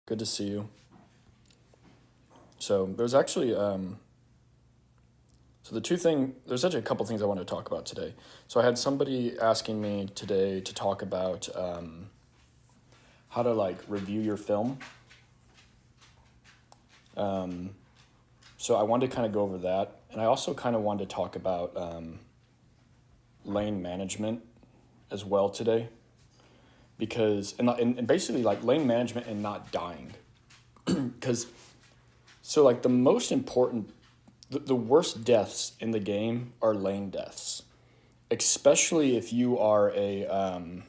Good to see you. So there's actually there's actually a couple things I want to talk about today. So I had somebody asking me today to talk about how to like review your film. So I wanted to kind of go over that, and I also kind of wanted to talk about lane management as well today, because and basically like lane management and not dying, because so like the most important, the worst deaths in the game are lane deaths, especially if you are a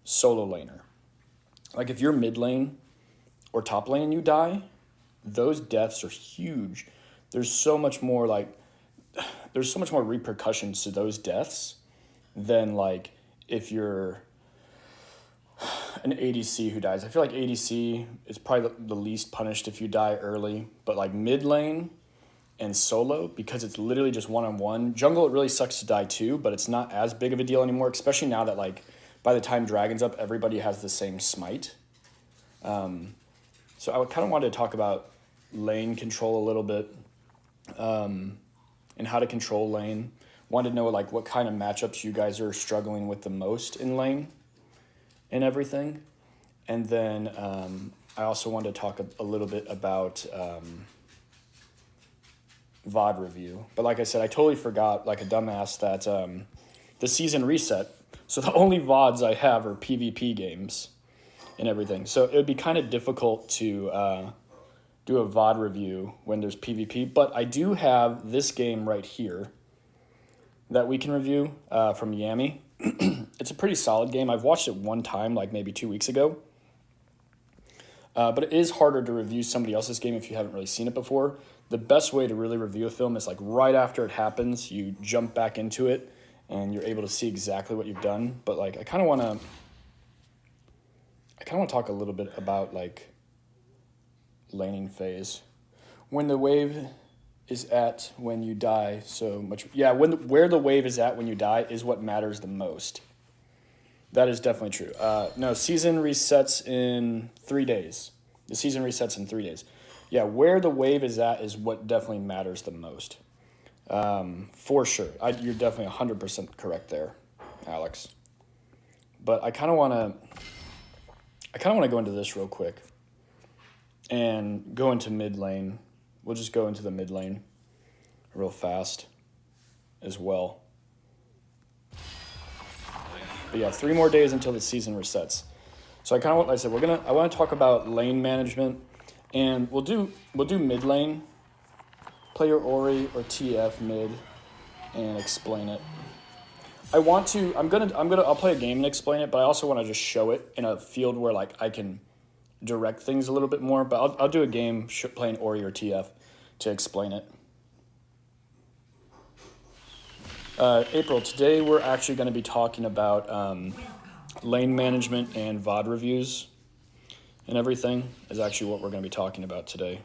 solo laner. Like if you're mid lane or top lane and you die, those deaths are huge. There's so much more repercussions to those deaths than like if you're an ADC who dies. I feel like ADC is probably the least punished if you die early, but like mid lane and solo, because it's literally just one-on-one. Jungle, it really sucks to die too, but it's not as big of a deal anymore, especially now that like by the time Dragon's up, everybody has the same smite. So I kind of wanted to talk about lane control a little bit, and how to control lane. Wanted to know like what kind of matchups you guys are struggling with the most in lane and everything. And then I also wanted to talk a little bit about VOD review. But like I said, I totally forgot like a dumbass that the season reset. So the only VODs I have are PvP games and everything. So it would be kind of difficult to do a VOD review when there's PvP. But I do have this game right here that we can review from Yami. It's a pretty solid game. I've watched it one time, like maybe 2 weeks ago. But it is harder to review somebody else's game if you haven't really seen it before. The best way to really review a film is like right after it happens, you jump back into it and you're able to see exactly what you've done. But like I kind of want to talk a little bit about like laning phase. When the wave is at when you die so much. Yeah, where the wave is at when you die is what matters the most. That is definitely true. No, season resets in 3 days. The season resets in 3 days. Yeah, where the wave is at is what definitely matters the most. For sure. You're definitely 100% correct there, Alex. But I kind of want to go into this real quick and go into mid lane. We'll just go into the mid lane real fast as well. But yeah, 3 more days until the season resets. So I kind of, like I said, I want to talk about lane management, and we'll do mid lane. Play your Ori or TF mid, and explain it. I'll play a game and explain it, but I also want to just show it in a field where like I can direct things a little bit more. But I'll do a game playing Ori or TF to explain it. April, today we're actually going to be talking about lane management and VOD reviews and everything is actually what we're going to be talking about today.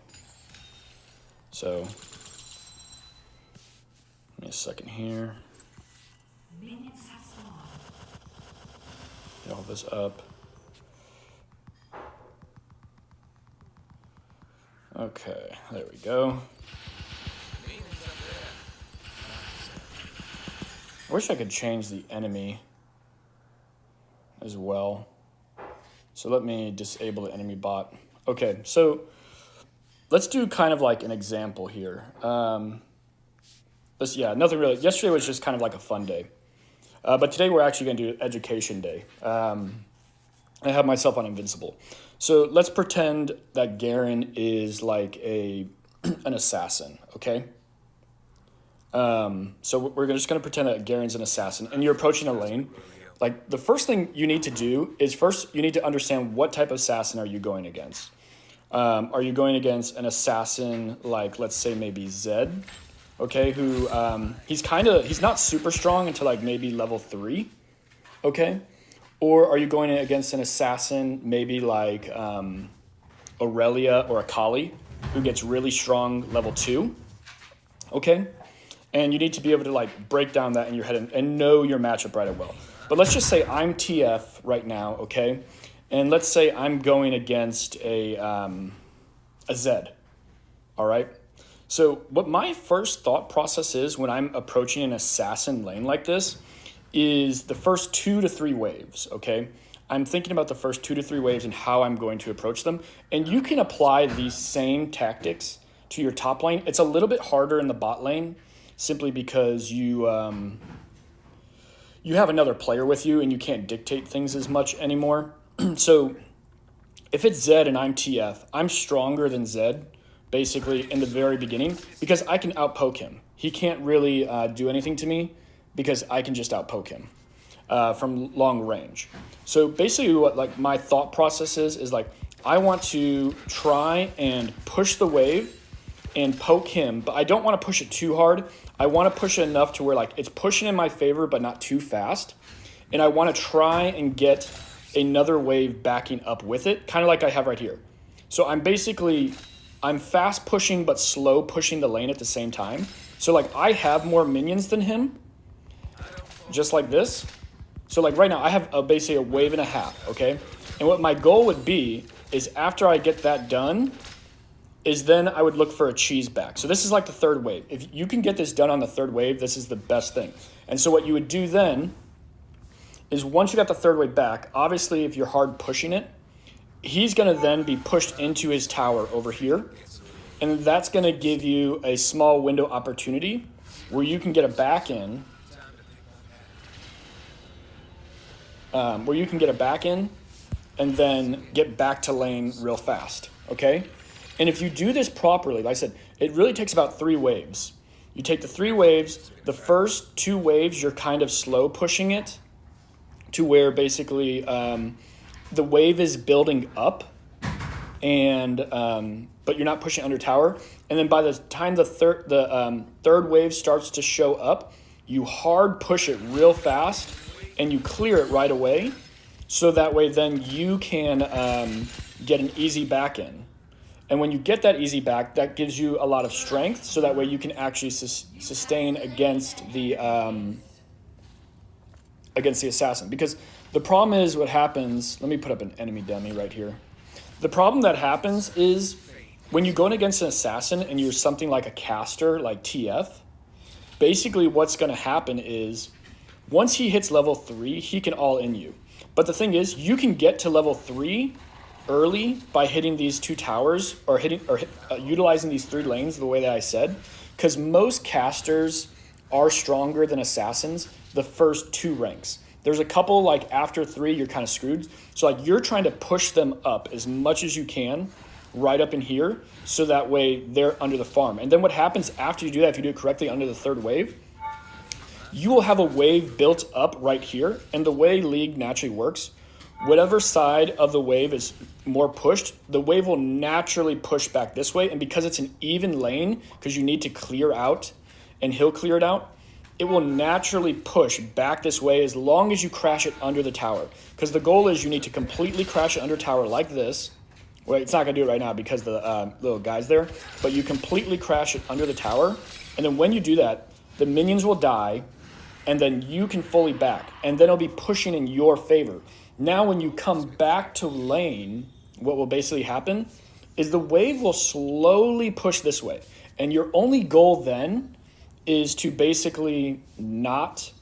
So, give me a second here. Get all this up. Okay, there we go. I wish I could change the enemy as well. So let me disable the enemy bot. Okay, so let's do kind of like an example here. Nothing really. Yesterday was just kind of like a fun day. But today we're actually going to do education day. I have myself on Invincible. So let's pretend that Garen is like an assassin, okay? So we're just going to pretend that Garen's an assassin, and you're approaching a lane. Like, the first thing you need to do is first you need to understand what type of assassin are you going against. Are you going against an assassin like, let's say, maybe Zed, okay, who he's not super strong until like maybe level 3, okay? Or are you going against an assassin maybe like Aurelia or Akali, who gets really strong level 2, okay? And you need to be able to like break down that in your head and know your matchup right well. But let's just say I'm TF right now, okay? And let's say I'm going against a Zed, all right? So what my first thought process is when I'm approaching an assassin lane like this is the first 2 to 3 waves, okay? I'm thinking about the first 2 to 3 waves and how I'm going to approach them. And you can apply these same tactics to your top lane. It's a little bit harder in the bot lane simply because you have another player with you and you can't dictate things as much anymore. So if it's Zed and I'm TF, I'm stronger than Zed basically in the very beginning because I can outpoke him. He can't really do anything to me because I can just outpoke him from long range. So basically what like my thought process is like I want to try and push the wave and poke him, but I don't want to push it too hard. I want to push it enough to where like it's pushing in my favor but not too fast. And I want to try and get another wave backing up with it, kind of like I have right here. So I'm fast pushing but slow pushing the lane at the same time. So like I have more minions than him, just like this. So like right now I have basically a wave and a half, okay? And what my goal would be is after I get that done, is then I would look for a cheese back. So this is like the third wave. If you can get this done on the third wave, this is the best thing. And so what you would do then is once you got the third wave back, obviously if you're hard pushing it, he's gonna then be pushed into his tower over here. And that's gonna give you a small window opportunity where you can get a back in, and then get back to lane real fast, okay? And if you do this properly, like I said, it really takes about 3 waves. You take the 3 waves, the first 2 waves, you're kind of slow pushing it to where basically the wave is building up, and but you're not pushing under tower. And then by the time the third wave starts to show up, you hard push it real fast and you clear it right away. So that way then you can get an easy back in. And when you get that easy back, that gives you a lot of strength. So that way you can actually sustain against the assassin. Because the problem is what happens, let me put up an enemy dummy right here. The problem that happens is when you go in against an assassin and you're something like a caster, like TF, basically what's going to happen is once he hits level 3, he can all in you. But the thing is, you can get to level 3 early by hitting these 2 towers or utilizing these 3 lanes the way that I said, because most casters are stronger than assassins the first 2 ranks. There's a couple like after 3 you're kind of screwed. So like you're trying to push them up as much as you can right up in here so that way they're under the farm. And then what happens after you do that, if you do it correctly under the 3rd wave, you will have a wave built up right here. And the way League naturally works, whatever side of the wave is more pushed, the wave will naturally push back this way. And because it's an even lane, because you need to clear out and he'll clear it out, it will naturally push back this way as long as you crash it under the tower. Because the goal is you need to completely crash it under tower like this. Well, it's not going to do it right now because the little guy's there. But you completely crash it under the tower. And then when you do that, the minions will die. And then you can fully back. And then it'll be pushing in your favor. Now when you come back to lane, what will basically happen is the wave will slowly push this way. And your only goal then is to basically not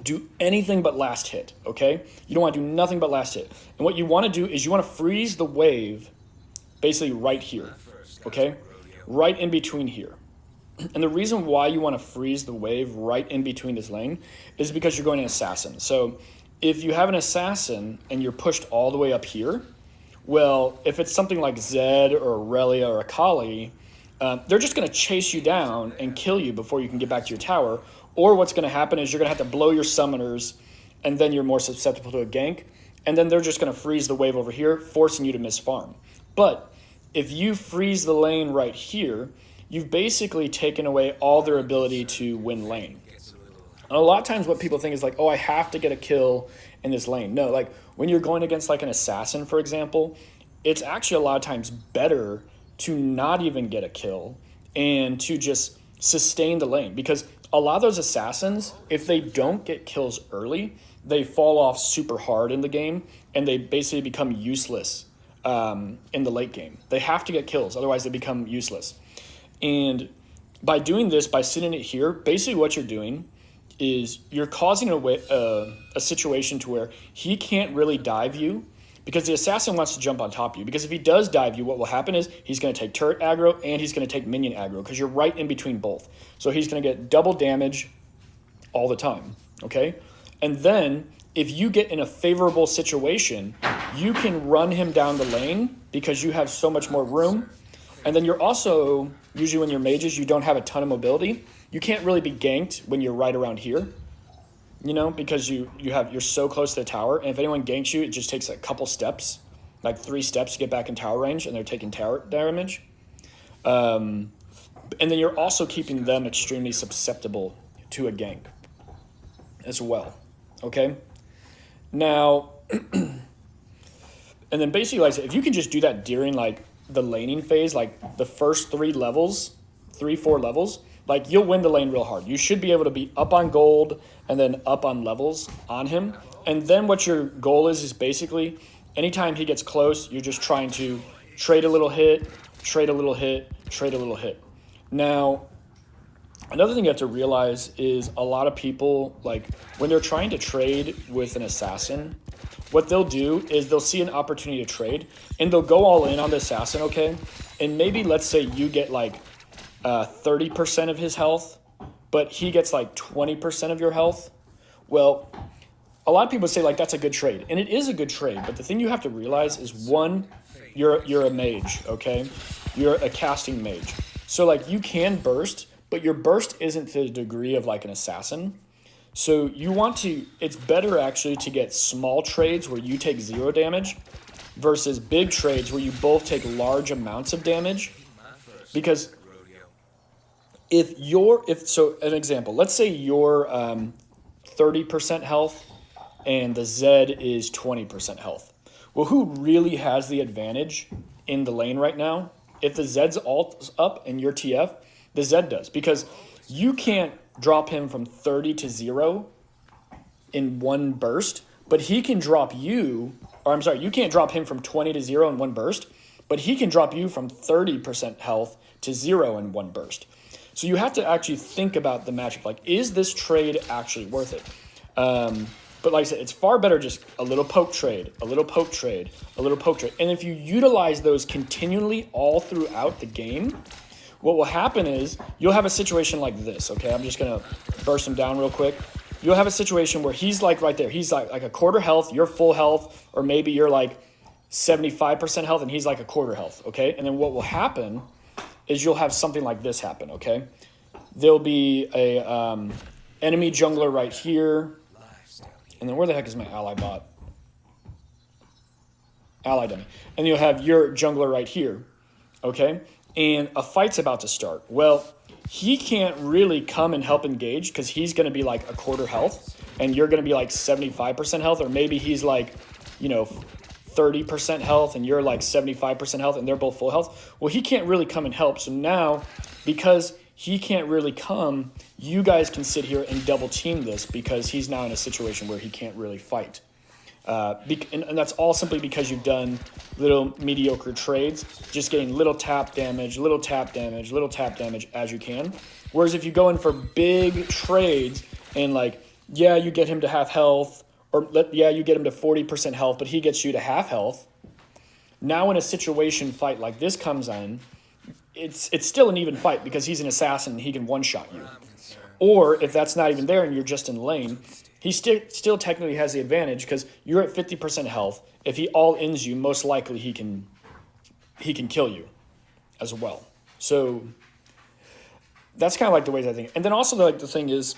do anything but last hit, okay? You don't want to do nothing but last hit. And what you want to do is you want to freeze the wave basically right here, okay? Right in between here. And the reason why you want to freeze the wave right in between this lane is because you're going an assassin. So if you have an assassin and you're pushed all the way up here, well, if it's something like Zed or Aurelia or Akali, they're just going to chase you down and kill you before you can get back to your tower. Or what's going to happen is you're going to have to blow your summoners, and then you're more susceptible to a gank. And then they're just going to freeze the wave over here, forcing you to miss farm. But if you freeze the lane right here, you've basically taken away all their ability to win lane. And a lot of times what people think is like, oh, I have to get a kill in this lane. No, like when you're going against like an assassin, for example, it's actually a lot of times better to not even get a kill and to just sustain the lane. Because a lot of those assassins, if they don't get kills early, they fall off super hard in the game and they basically become useless in the late game. They have to get kills, otherwise they become useless. And by doing this, by sitting it here, basically what you're doing is you're causing a situation to where he can't really dive you, because the assassin wants to jump on top of you. Because if he does dive you, what will happen is he's going to take turret aggro and he's going to take minion aggro, because you're right in between both. So he's going to get double damage all the time, okay? And then if you get in a favorable situation, you can run him down the lane because you have so much more room. And then you're also, usually when you're mages, you don't have a ton of mobility. You can't really be ganked when you're right around here, you know, because you're so close to the tower. And if anyone ganks you, it just takes a couple steps, like 3 steps to get back in tower range, and they're taking tower damage. And then you're also keeping them extremely susceptible to a gank as well, okay? Now, and then basically, like, if you can just do that during, like, the laning phase, like the first 4 levels, like, you'll win the lane real hard. You should be able to be up on gold and then up on levels on him. And then what your goal is basically, anytime he gets close, you're just trying to trade a little hit, trade a little hit, trade a little hit. Now, another thing you have to realize is a lot of people, like, when they're trying to trade with an assassin, what they'll do is they'll see an opportunity to trade, and they'll go all in on the assassin, okay? And maybe, let's say you get, like, 30% of his health, but he gets, like, 20% of your health. Well, a lot of people say, like, that's a good trade, and it is a good trade, but the thing you have to realize is, one, you're a mage, okay? You're a casting mage. So, like, you can burst, but your burst isn't to the degree of, like, an assassin. So you want to, it's better actually to get small trades where you take 0 damage versus big trades where you both take large amounts of damage. Because so an example, let's say you're 30% health and the Zed is 20% health. Well, who really has the advantage in the lane right now? If the Zed's ult up and you're TF, the Zed does, because you can't drop him from 30 to 0 in one burst, but he can drop you, or I'm sorry, you can't drop him from 20 to 0 in one burst, but he can drop you from 30% health to 0 in one burst. So you have to actually think about the matchup, like, is this trade actually worth it? But like I said, it's far better just a little poke trade, a little poke trade, a little poke trade. And if you utilize those continually all throughout the game, what will happen is you'll have a situation like this, okay? I'm just going to burst him down real quick. You'll have a situation where he's like right there. He's like a quarter health, you're full health, or maybe you're like 75% health and he's like a quarter health, okay? And then what will happen is you'll have something like this happen, okay? There'll be a enemy jungler right here. And then where the heck is my ally bot? Ally dummy. And you'll have your jungler right here, okay? And a fight's about to start. Well, he can't really come and help engage because he's going to be like a quarter health and you're going to be like 75% health, or maybe he's like, 30% health and you're like 75% health and they're both full health. Well, he can't really come and help. So now, because he can't really come, you guys can sit here and double team this because he's now in a situation where he can't really fight. And that's all simply because you've done little mediocre trades, just getting little tap damage, little tap damage, little tap damage as you can. Whereas if you go in for big trades and like, yeah, you get him to half health, or you get him to 40% health, but he gets you to half health. Now when a situation fight like this comes in, it's still an even fight because he's an assassin and he can one-shot you. Or if that's not even there and you're just in lane, he still technically has the advantage because you're at 50% health. If he all-ins you, most likely he can kill you as well. So that's kind of like the ways I think. And then also like the thing is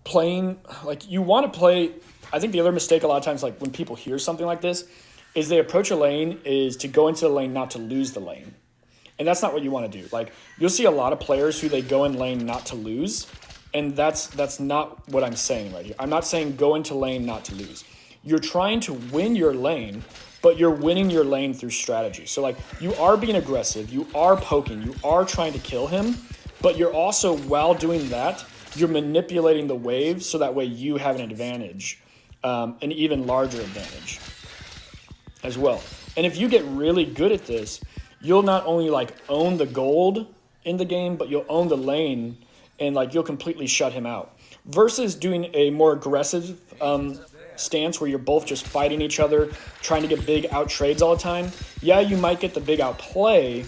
playing, like you want to play, I think the other mistake a lot of times like when people hear something like this is they approach a lane is to go into the lane not to lose the lane. And that's not what you want to do. Like you'll see a lot of players who they go in lane not to lose. And that's not what I'm saying right here. I'm not saying go into lane not to lose. You're trying to win your lane, but you're winning your lane through strategy. So like you are being aggressive, you are poking, you are trying to kill him, but you're also, while doing that, you're manipulating the wave so that way you have an advantage an even larger advantage as well. And if you get really good at this, you'll not only like own the gold in the game, but you'll own the lane and like you'll completely shut him out. Versus doing a more aggressive stance where you're both just fighting each other, trying to get big out trades all the time. Yeah, you might get the big out play,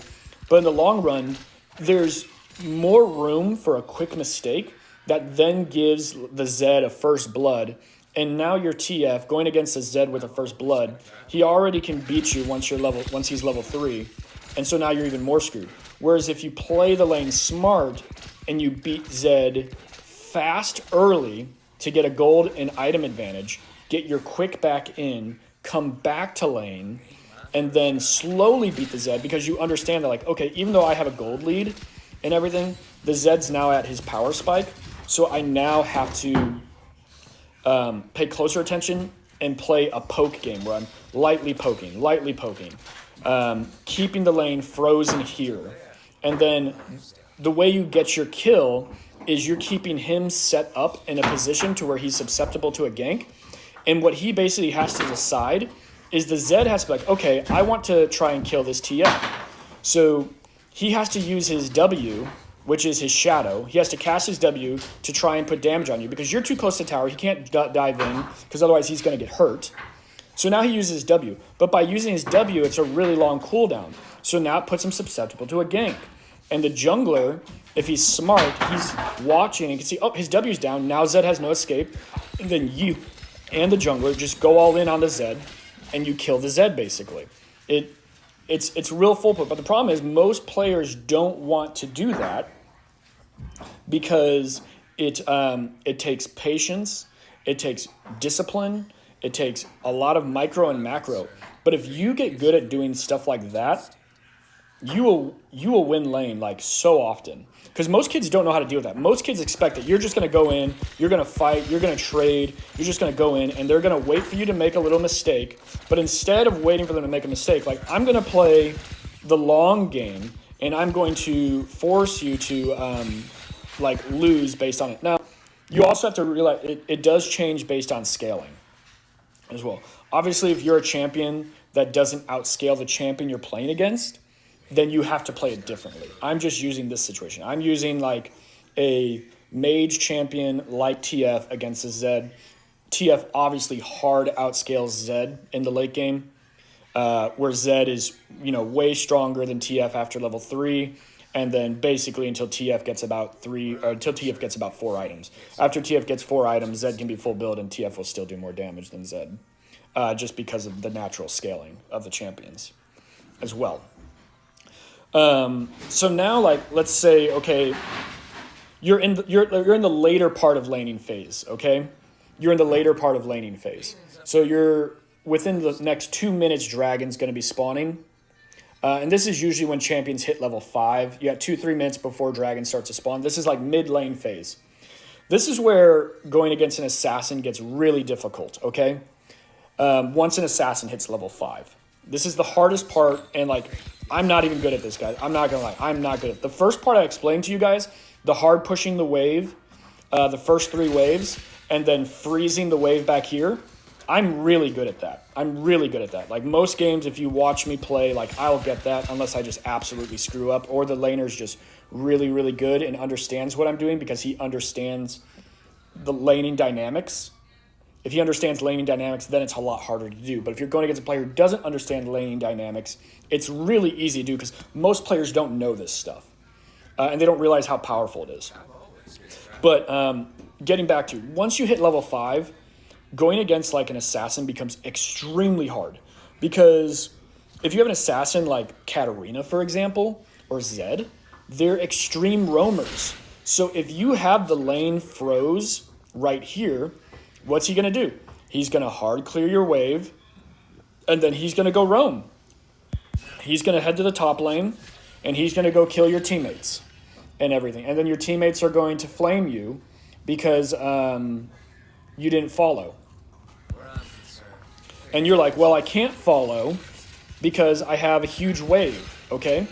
but in the long run, there's more room for a quick mistake that then gives the Zed a first blood. And now your TF going against a Zed with a first blood, he already can beat you once he's level 3. And so now you're even more screwed. Whereas if you play the lane smart and you beat Zed fast early to get a gold and item advantage, get your quick back in, come back to lane, and then slowly beat the Zed because you understand that, like, okay, even though I have a gold lead and everything, the Zed's now at his power spike. So I now have to pay closer attention and play a poke game where I'm lightly poking, keeping the lane frozen here. And then the way you get your kill is you're keeping him set up in a position to where he's susceptible to a gank. And what he basically has to decide is the Zed has to be like, okay, I want to try and kill this TF. So he has to use his W, which is his shadow. He has to cast his W to try and put damage on you because you're too close to tower. He can't dive in because otherwise he's going to get hurt. So now he uses his W. But by using his W, it's a really long cooldown. So now it puts him susceptible to a gank. And the jungler, if he's smart, he's watching and can see, oh, his W's down. Now Zed has no escape. And then you and the jungler just go all in on the Zed and you kill the Zed basically. It's real foolproof. But the problem is most players don't want to do that because it takes patience, it takes discipline, it takes a lot of micro and macro. But if you get good at doing stuff like that, you will win lane like so often. Because most kids don't know how to deal with that. Most kids expect that you're just going to go in, you're going to fight, you're going to trade, you're just going to go in, and they're going to wait for you to make a little mistake. But instead of waiting for them to make a mistake, like I'm going to play the long game, and I'm going to force you to like lose based on it. Now, you also have to realize it does change based on scaling as well. Obviously, if you're a champion that doesn't outscale the champion you're playing against, then you have to play it differently. I'm just using this situation. I'm using like a mage champion like TF against a Zed. TF obviously hard outscales Zed in the late game, where Zed is way stronger than TF after level 3, and then basically until TF gets about 4 items. After TF gets 4 items, Zed can be full build, and TF will still do more damage than Zed, just because of the natural scaling of the champions as well. So now, like, let's say, okay, you're in the later part of laning phase, okay? You're in the later part of laning phase. So you're within the next 2 minutes, Dragon's going to be spawning. And this is usually when champions hit level 5. You got 2-3 minutes before Dragon starts to spawn. This is like mid lane phase. This is where going against an assassin gets really difficult, okay? Once an assassin hits level 5. This is the hardest part, and like, I'm not even good at this, guys. I'm not gonna lie. I'm not good at it. The first part I explained to you guys, the hard pushing the wave, the first 3 waves, and then freezing the wave back here, I'm really good at that. Like most games, if you watch me play, like I'll get that unless I just absolutely screw up, or the laner's just really, really good and understands what I'm doing because he understands the laning dynamics. If he understands laning dynamics, then it's a lot harder to do. But if you're going against a player who doesn't understand laning dynamics, it's really easy to do because most players don't know this stuff. And they don't realize how powerful it is. But getting back to, once you hit level 5, going against like an assassin becomes extremely hard. Because if you have an assassin like Katarina, for example, or Zed, they're extreme roamers. So if you have the lane froze right here, what's he going to do? He's going to hard clear your wave, and then he's going to go roam. He's going to head to the top lane, and he's going to go kill your teammates and everything. And then your teammates are going to flame you because you didn't follow. And you're like, well, I can't follow because I have a huge wave, okay?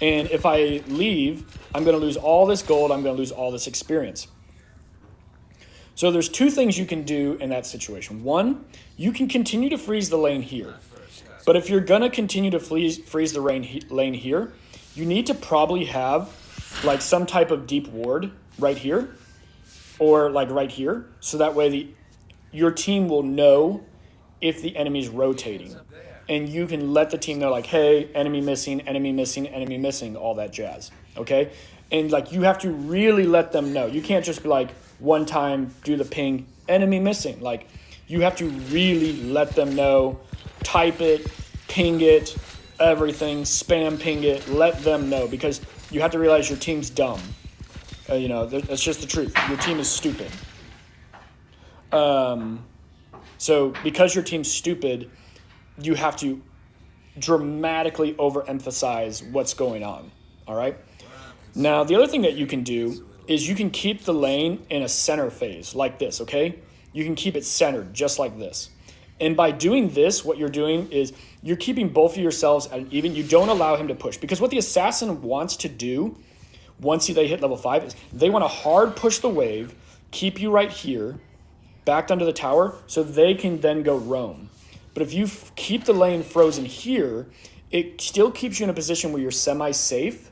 And if I leave, I'm going to lose all this gold. I'm going to lose all this experience. So there's two things you can do in that situation. One, you can continue to freeze the lane here. But if you're going to continue to freeze the lane here, you need to probably have like some type of deep ward right here or like right here. So that way your team will know if the enemy's rotating. And you can let the team know like, hey, enemy missing, enemy missing, enemy missing, all that jazz. Okay? And like you have to really let them know. You can't just be like one time do the ping, enemy missing. Like you have to really let them know, type it, ping it, everything, spam ping it, let them know, because you have to realize your team's dumb. That's just the truth. Your team is stupid. So because your team's stupid, you have to dramatically overemphasize what's going on. All right? Now, the other thing that you can do is you can keep the lane in a center phase like this, okay? You can keep it centered just like this. And by doing this, what you're doing is you're keeping both of yourselves at an even. You don't allow him to push. Because what the assassin wants to do once they hit level 5 is they want to hard push the wave, keep you right here, backed under the tower, so they can then go roam. But if you keep the lane frozen here, it still keeps you in a position where you're semi-safe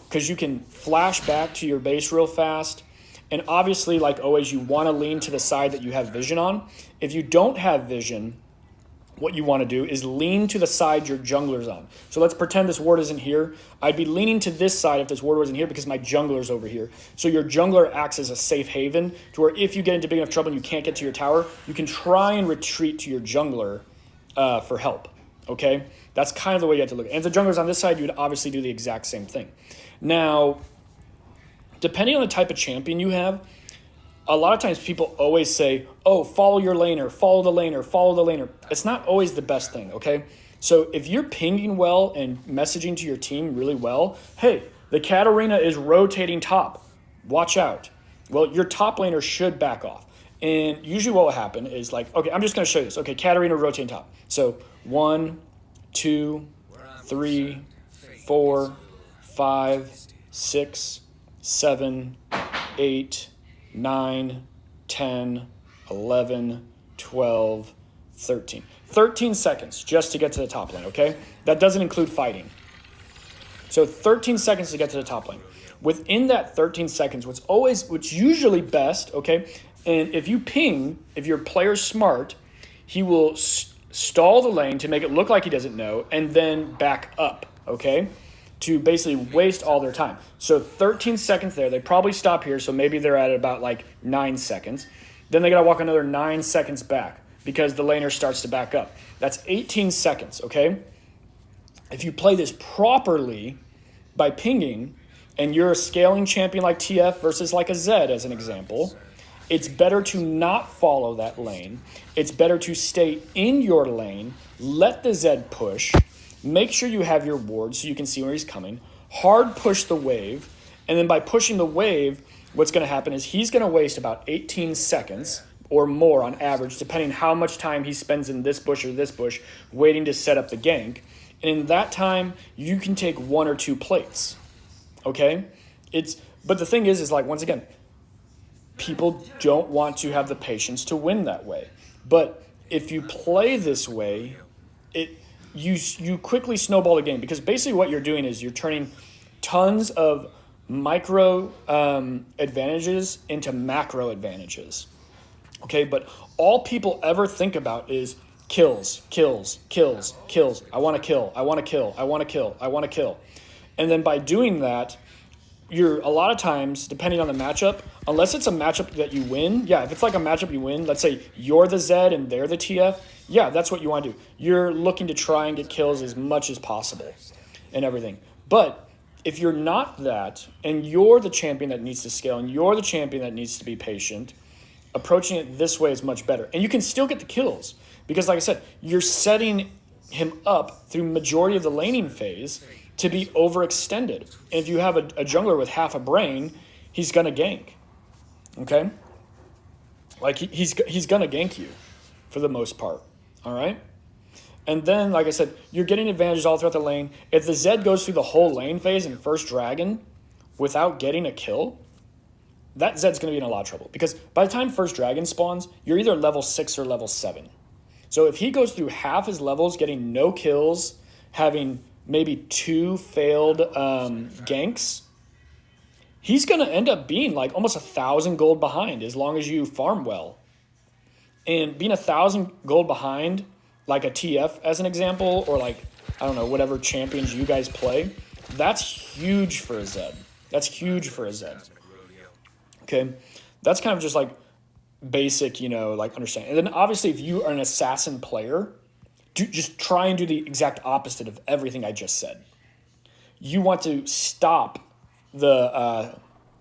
because you can flash back to your base real fast. And obviously, like always, you want to lean to the side that you have vision on. If you don't have vision, what you want to do is lean to the side your jungler's on. So let's pretend this ward isn't here. I'd be leaning to this side if this ward wasn't here because my jungler's over here. So your jungler acts as a safe haven to where if you get into big enough trouble and you can't get to your tower, you can try and retreat to your jungler for help, okay? That's kind of the way you have to look at it. And if the jungler's on this side, you would obviously do the exact same thing. Now, depending on the type of champion you have, a lot of times people always say, oh, follow your laner, follow the laner, follow the laner. It's not always the best thing, okay? So if you're pinging well and messaging to your team really well, hey, the Katarina is rotating top. Watch out. Well, your top laner should back off. And usually what will happen is like, okay, I'm just going to show you this. Okay, Katarina rotating top. So 1, 2, 3, 4, 5, 6, 7, 8, 9, 10, 11, 12, 13. 13 seconds just to get to the top lane, okay? That doesn't include fighting. So 13 seconds to get to the top lane. Within that 13 seconds, what's usually best, okay? And if you ping, if your player's smart, he will stall the lane to make it look like he doesn't know and then back up, okay? To basically waste all their time. So 13 seconds there. They probably stop here, so maybe they're at about like 9 seconds. Then they got to walk another 9 seconds back because the laner starts to back up. That's 18 seconds, okay? If you play this properly by pinging, and you're a scaling champion like TF versus like a Zed as an example, it's better to not follow that lane. It's better to stay in your lane, let the Zed push, make sure you have your ward so you can see where he's coming, hard push the wave, and then by pushing the wave, what's going to happen is he's going to waste about 18 seconds or more on average, depending how much time he spends in this bush or this bush waiting to set up the gank. And in that time, you can take 1 or 2 plates, okay? But the thing is like, once again, people don't want to have the patience to win that way. But if you play this way, you quickly snowball the game, because basically what you're doing is you're turning tons of micro advantages into macro advantages. Okay, but all people ever think about is kills, kills, kills, kills. I want to kill, I want to kill, I want to kill, I want to kill. And then by doing that, you're a lot of times, depending on the matchup, unless it's a matchup that you win, yeah, if it's like a matchup you win, let's say you're the Zed and they're the TF, yeah, that's what you want to do. You're looking to try and get kills as much as possible and everything. But if you're not that, and you're the champion that needs to scale, and you're the champion that needs to be patient, approaching it this way is much better. And you can still get the kills, because like I said, you're setting him up through majority of the laning phase to be overextended. And if you have a jungler with half a brain, he's going to gank, okay? Like, he's going to gank you for the most part, all right? And then, like I said, you're getting advantages all throughout the lane. If the Zed goes through the whole lane phase in first dragon without getting a kill, that Zed's going to be in a lot of trouble. Because by the time first dragon spawns, you're either level 6 or level 7. So if he goes through half his levels, getting no kills, having maybe 2 failed ganks, he's going to end up being like almost 1,000 gold behind as long as you farm well. And being 1,000 gold behind, like a TF as an example, or like, I don't know, whatever champions you guys play, that's huge for a Zed. That's huge for a Zed. Okay? That's kind of just like basic, like understanding. And then obviously if you are an assassin player, just try and do the exact opposite of everything I just said. You want to stop the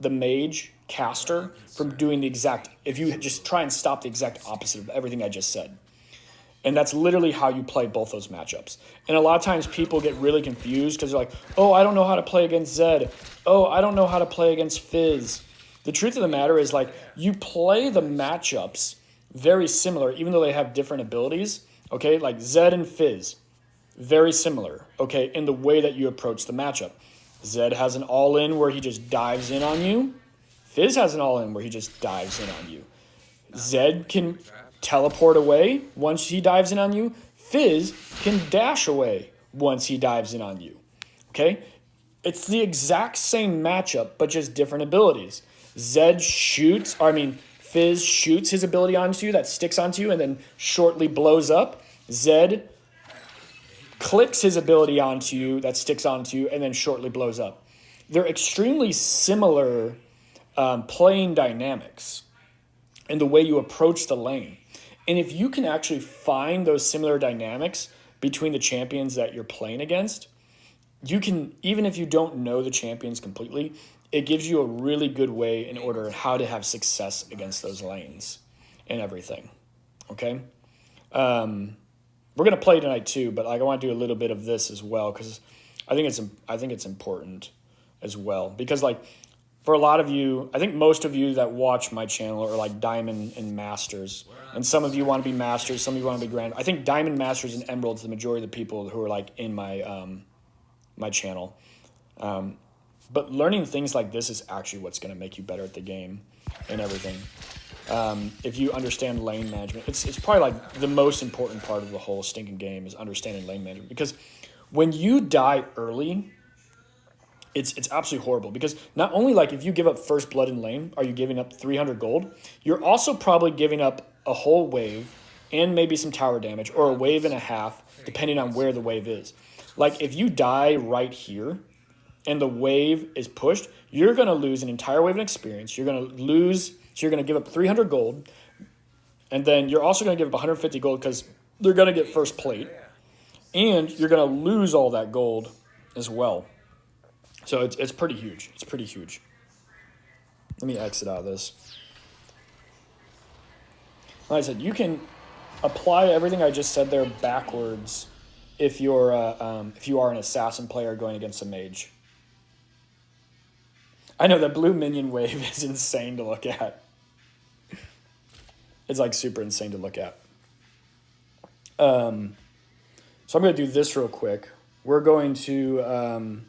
mage caster from doing the exact, if you just try and stop the exact opposite of everything I just said. And that's literally how you play both those matchups. And a lot of times people get really confused because they're like, oh, I don't know how to play against Zed. Oh, I don't know how to play against Fizz. The truth of the matter is, like, you play the matchups very similar, even though they have different abilities, okay? Like Zed and Fizz, very similar, okay, in the way that you approach the matchup. Zed has an all-in where he just dives in on you. Fizz has an all-in where he just dives in on you. Zed can teleport away once he dives in on you. Fizz can dash away once he dives in on you, okay? It's the exact same matchup, but just different abilities. Fizz shoots his ability onto you that sticks onto you and then shortly blows up. Zed clicks his ability onto you that sticks onto you and then shortly blows up. They're extremely similar playing dynamics in the way you approach the lane. And if you can actually find those similar dynamics between the champions that you're playing against, you can, even if you don't know the champions completely, it gives you a really good way in order how to have success against those lanes and everything. Okay? We're going to play tonight too, but like I want to do a little bit of this as well because I think it's important as well. Because like for a lot of you, I think most of you that watch my channel are like Diamond and Masters. And some of you want to be Masters, some of you want to be Grand. I think Diamond, Masters, and Emerald's the majority of the people who are like in my my channel. But learning things like this is actually what's going to make you better at the game and everything. If you understand lane management, it's probably like the most important part of the whole stinking game is understanding lane management. Because when you die early, it's absolutely horrible. Because not only like if you give up first blood in lane, are you giving up 300 gold? You're also probably giving up a whole wave and maybe some tower damage or a wave and a half, depending on where the wave is. Like if you die right here, and the wave is pushed, you're going to lose an entire wave of experience. You're going to lose, so you're going to give up 300 gold, and then you're also going to give up 150 gold because they're going to get first plate, and you're going to lose all that gold as well. So it's pretty huge. It's pretty huge. Let me exit out of this. Like I said, you can apply everything I just said there backwards if you are an assassin player going against a mage. I know the blue minion wave is insane to look at. It's like super insane to look at. So I'm going to do this real quick. We're going to